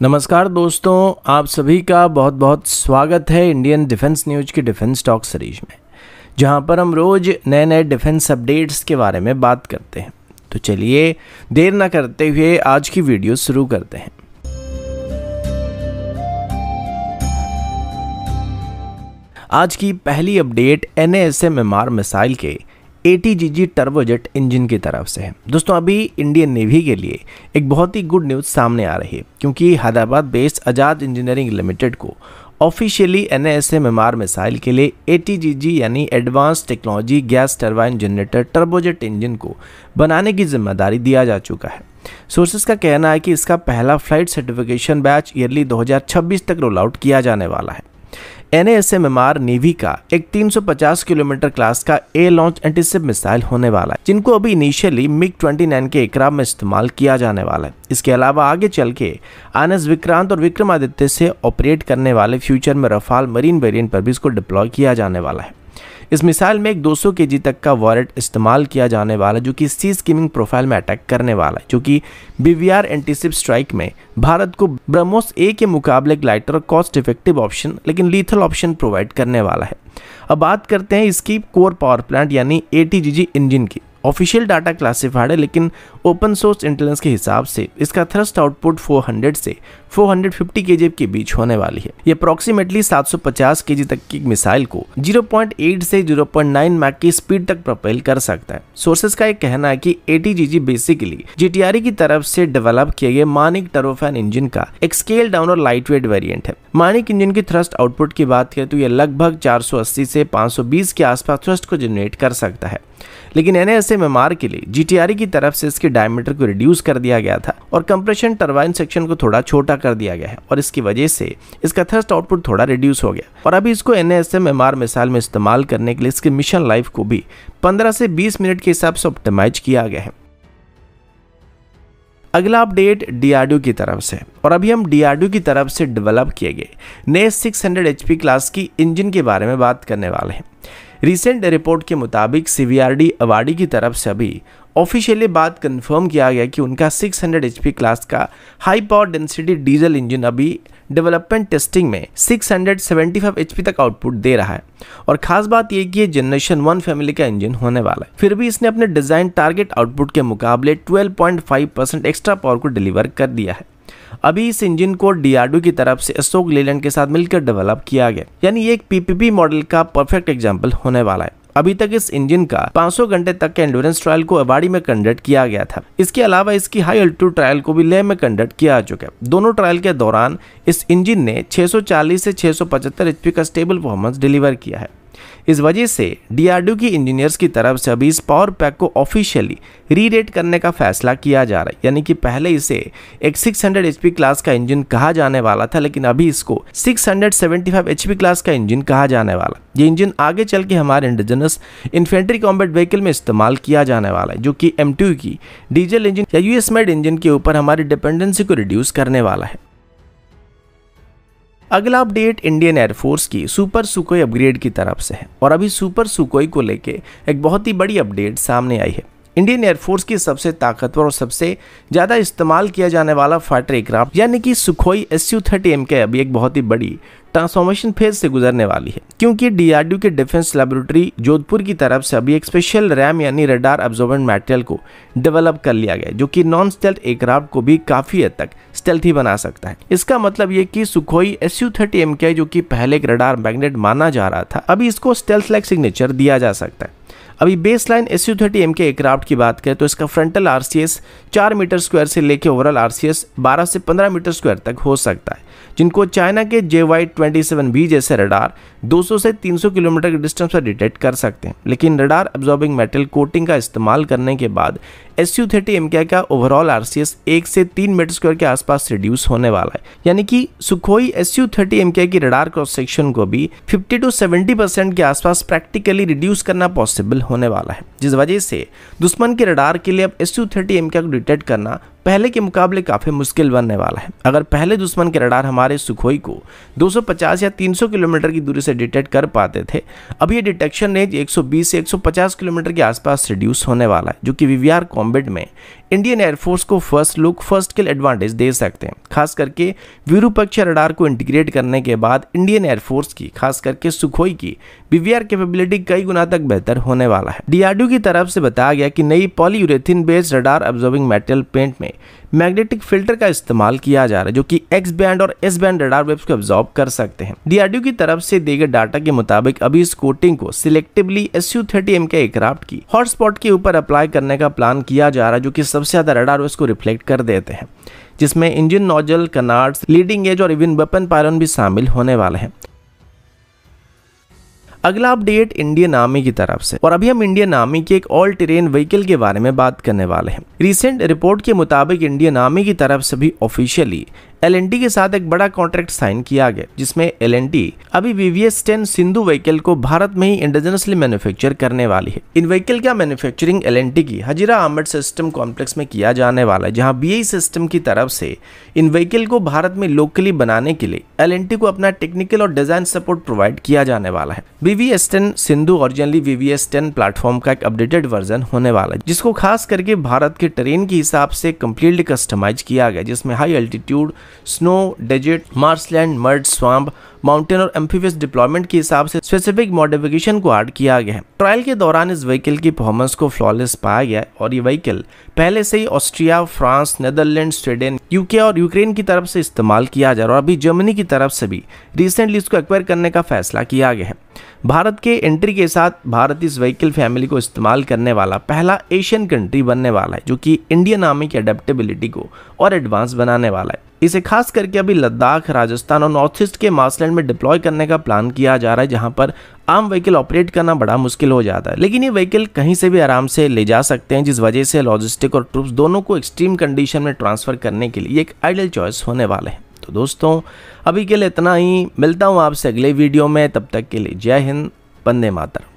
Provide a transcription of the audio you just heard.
नमस्कार दोस्तों, आप सभी का बहुत बहुत स्वागत है इंडियन डिफेंस न्यूज की डिफेंस टॉक सीरीज में, जहां पर हम रोज नए नए डिफेंस अपडेट्स के बारे में बात करते हैं। तो चलिए देर ना करते हुए आज की वीडियो शुरू करते हैं। आज की पहली अपडेट NASM-MR मिसाइल के ATGG टर्बोजेट इंजन की तरफ से है। दोस्तों, अभी इंडियन नेवी के लिए एक बहुत ही गुड न्यूज़ सामने आ रही है, क्योंकि हैदराबाद बेस्ड आजाद इंजीनियरिंग लिमिटेड को ऑफिशियली NASM-MR मिसाइल के लिए ATGG यानी advance technology gas turbine generator turbojet engine को बनाने की जिम्मेदारी दिया जा चुका है। सोर्सेज का कहना है कि इसका पहला फ्लाइट सर्टिफिकेशन बैच ईयरली 2026 तक रोल आउट किया जाने वाला है। NASM-MR नेवी का एक 350 किलोमीटर क्लास का एयर लॉन्च एंटीशिप मिसाइल होने वाला है, जिनको अभी इनिशियली MiG-29 के एयरक्राफ्ट में इस्तेमाल किया जाने वाला है। इसके अलावा आगे चल के INS विक्रांत और विक्रमादित्य से ऑपरेट करने वाले फ्यूचर में रफाल मरीन वेरिएंट पर भी इसको डिप्लॉय किया जाने वाला है। इस मिसाइल में एक 200 kg तक का वॉरेट इस्तेमाल किया जाने वाला है, जो कि सी स्कीमिंग प्रोफाइल में अटैक करने वाला है, जो कि BVR एंटीशिप स्ट्राइक में भारत को ब्रह्मोस A के मुकाबले एक लाइटर और कॉस्ट इफेक्टिव ऑप्शन लेकिन लीथल ऑप्शन प्रोवाइड करने वाला है। अब बात करते हैं इसकी कोर पावर प्लांट यानी ATGG इंजन की। ऑफिशियल डाटा क्लासिफाइड है, लेकिन ओपन सोर्स इंटेलिजेंस के हिसाब से इसका थ्रस्ट आउटपुट 400 से 450 kg के बीच होने वाली है। ये अप्रोक्सीमेटली 750 kg तक की मिसाइल को 0.8 से 0.9 मैक की स्पीड तक प्रोपेल कर सकता है। सोर्सेज का एक कहना है कि ATGG बेसिकली GTRE की तरफ से डेवलप किए गए मानिक टर्बोफैन इंजन का एक स्केल डाउन और लाइट वेट वेरिएंट है। मानिक इंजन की थ्रस्ट आउटपुट की बात करें तो यह लगभग 480 से 520 के आसपास थ्रस्ट को जनरेट कर सकता है, लेकिन NASM-MR के लिए GTRE की तरफ से इसके डायमीटर को रिड्यूस कर दिया गया था और कंप्रेशन टरबाइन सेक्शन को थोड़ा छोटा कर दिया गया है, और इसकी वजह से इसका थ्रस्ट आउटपुट थोड़ा रिड्यूस हो गया। और अभी इसको NASM-MR मिसाइल में इस्तेमाल करने के लिए इसके मिशन लाइफ को भी 15 से 20 मिनट के हिसाब से ऑप्टिमाइज किया गया है। अगला अपडेट DRDO की तरफ से, और अभी हम DRDO की तरफ से डेवलप किए गए नए 600 HP क्लास की इंजन के बारे में बात करने वाले हैं। रिसेंट रिपोर्ट के मुताबिक CVRD अवार्डी की तरफ से अभी ऑफिशियली बात कंफर्म किया गया कि उनका 600 HP क्लास का high power density diesel engine अभी डेवलपमेंट टेस्टिंग में 675 HP तक आउटपुट दे रहा है। और खास बात यह कि ये जनरेशन 1 फैमिली का इंजन होने वाला है। फिर भी इसने अपने डिजाइन टारगेट आउटपुट के मुकाबले 12.5% एक्स्ट्रा पावर को डिलीवर कर दिया है। अभी इस इंजन को DRDO की तरफ से अशोक लेलैंड के साथ मिलकर डेवलप किया गया, यानी ये एक PPP मॉडल का परफेक्ट एग्जांपल होने वाला है। अभी तक इस इंजन का 500 घंटे तक के एंड्योरेंस ट्रायल को अवार्डी में कंडक्ट किया गया था। इसके अलावा इसकी हाई अल्टीट्यूड ट्रायल को भी लेह में कंडक्ट किया जा चुका है। दोनों ट्रायल के दौरान इस इंजन ने 640 से 675 HP का स्टेबल परफॉर्मेंस डिलीवर किया है। इस वजह से DRDO की इंजीनियर्स की तरफ से अभी इस पावर पैक को ऑफिशियली रीरेट करने का फैसला किया जा रहा है, यानी कि पहले इसे एक 600 HP क्लास का इंजन कहा जाने वाला था, लेकिन अभी इसको 675 HP क्लास का इंजन कहा जाने वाला। ये इंजन आगे चल के हमारे इंडिजिनस इन्फेंट्री कॉम्बैट व्हीकल में इस्तेमाल किया जाने वाला है, जो कि M2 की डीजल इंजन या US मेड इंजन के ऊपर हमारी डिपेंडेंसी को रिड्यूस करने वाला है। अगला अपडेट इंडियन एयरफोर्स की सुपर सुकोई अपग्रेड की तरफ से है, और अभी सुपर सुकोई को लेके एक बहुत ही बड़ी अपडेट सामने आई है। इंडियन एयरफोर्स की सबसे ताकतवर और सबसे ज़्यादा इस्तेमाल किया जाने वाला फाइटर एयरक्राफ्ट यानी कि सुखोई Su-30MK अभी एक बहुत ही बड़ी ट्रांसफॉर्मेशन फेज से गुजरने वाली है, क्योंकि DRDO के डिफेंस लैबोरेटरी जोधपुर की तरफ से अभी एक स्पेशल रैम यानी रडार एब्जॉर्बेंट मटेरियल को डेवलप कर लिया गया, जो कि नॉन स्टेल्थ एयरक्राफ्ट को भी काफ़ी हद तक स्टेल्थी बना सकता है। इसका मतलब ये कि सुखोई Su-30MK जो कि पहले एक रडार मैग्नेट माना जा रहा था, अभी इसको स्टेल्थ लाइक सिग्नेचर दिया जा सकता है। अभी बेसलाइन Su-30MK एयरक्राफ्ट की बात करें तो इसका फ्रंटल RCS 4 मीटर स्क्वायर से लेकर ओवरऑल RCS 12 से 15 मीटर स्क्वायर तक हो सकता है, जिनको चाइना के JY-27B जैसे रडार 200 से 300 किलोमीटर के डिस्टेंस पर डिटेक्ट कर सकते हैं। लेकिन रडार एब्जॉर्बिंग मेटल कोटिंग का इस्तेमाल करने के बाद Su-30MK का ओवरऑल RCS 1 से 3 मीटर स्क्वायर के आसपास रिड्यूस होने वाला है, यानी कि सुखोई Su-30MK की रडार क्रॉस सेक्शन को भी 50 to 70% के आसपास प्रैक्टिकली रिड्यूस करना पॉसिबल होने वाला है, जिस वजह से दुश्मन के रडार के लिए अब Su-30MK को डिटेक्ट करना पहले के मुकाबले काफ़ी मुश्किल बनने वाला है। अगर पहले दुश्मन के रडार हमारे सुखोई को 250 या 300 किलोमीटर की दूरी से डिटेक्ट कर पाते थे, अब ये डिटेक्शन रेंज 120 से 150 किलोमीटर के आसपास रिड्यूस होने वाला है, जो कि VVR कॉम्बैट में इंडियन एयरफोर्स को first look first kill advantage दे सकते हैं। खास करके विरूपाक्ष रडार को इंटीग्रेट करने के बाद इंडियन एयरफोर्स की खास करके सुखोई की वीवीआर कैपेबिलिटी कई गुना तक बेहतर होने वाला है। डीआरडीओ की तरफ से बताया गया कि नई polyurethane based radar observing metal paint में मैग्नेटिक फिल्टर का इस्तेमाल किया जा रहा है, जो कि एक्स बैंड और एस बैंड रडार वेव्स को एब्जॉर्ब कर सकते हैं। डीआरडीओ की तरफ से दिए गए डाटा के मुताबिक अभी इस कोटिंग को सिलेक्टिवली SU-30M के एयरक्राफ्ट की हॉटस्पॉट के ऊपर अप्लाई करने का प्लान किया जा रहा है, जो कि सबसे ज्यादा रडार वेव्स को रिफ्लेक्ट कर देते हैं, जिसमें इंजन नोजल, कनार्ड्स, लीडिंग एज और इवन वेपन पायलोन भी शामिल होने वाले हैं। अगला अपडेट इंडियन आर्मी की तरफ से, और अभी हम इंडियन आर्मी के एक ऑल टेरेन व्हीकल के बारे में बात करने वाले हैं। रिसेंट रिपोर्ट के मुताबिक इंडियन आर्मी की तरफ से भी ऑफिशियली LNT के साथ एक बड़ा कॉन्ट्रैक्ट साइन किया गया, जिसमें LNT अभी VVS-10 सिंधु व्हीकल को भारत में ही इंडिजिनसली मैन्युफैक्चर करने वाली है। इन व्हीकल का मैन्युफैक्चरिंग LNT की हजीरा आर्मर्ड सिस्टम कॉम्प्लेक्स में किया जाने वाला है, जहां BAE सिस्टम की तरफ से इन व्हीकल को भारत में लोकली बनाने के लिए LNT को अपना टेक्निकल और डिजाइन सपोर्ट प्रोवाइड किया जाने वाला है। VVS-10 Sindhu originally VVS-10 platform का एक अपडेटेड वर्जन होने वाला है, जिसको खास करके भारत के टेरेन के हिसाब से कंप्लीटली कस्टमाइज किया गया, जिसमें high altitude, snow, desert, marshland, mud, swamp, mountain और एम्फीबियस डिप्लॉयमेंट के हिसाब से स्पेसिफिक मॉडिफिकेशन को ऐड किया गया है। ट्रायल के दौरान इस व्हीकल की परफॉर्मेंस को फ्लॉलेस पाया गया और ये व्हीकल पहले से ही Austria, France, Netherland, Sweden, UK और यूक्रेन की तरफ से इस्तेमाल किया जा रहा है, और अभी जर्मनी की तरफ से भी रिसेंटली इसको एक्वायर करने का फैसला किया गया है। भारत के एंट्री के साथ भारत इस व्हीकल फैमिली को इस्तेमाल करने वाला पहला एशियन कंट्री बनने वाला है, जो कि इंडियन आर्मी की अडेप्टेबिलिटी को और एडवांस बनाने वाला है। इसे खास करके अभी लद्दाख, राजस्थान और नॉर्थ ईस्ट के मार्शलैंड में डिप्लॉय करने का प्लान किया जा रहा है, जहां पर आम व्हीकल ऑपरेट करना बड़ा मुश्किल हो जाता है, लेकिन ये व्हीकल कहीं से भी आराम से ले जा सकते हैं, जिस वजह से लॉजिस्टिक और ट्रूप्स दोनों को एक्सट्रीम कंडीशन में ट्रांसफर करने के लिए एक आइडियल चॉइस होने वाले हैं। तो दोस्तों अभी के लिए इतना ही, मिलता हूँ आपसे अगले वीडियो में, तब तक के लिए जय हिंद, वंदे मातरम।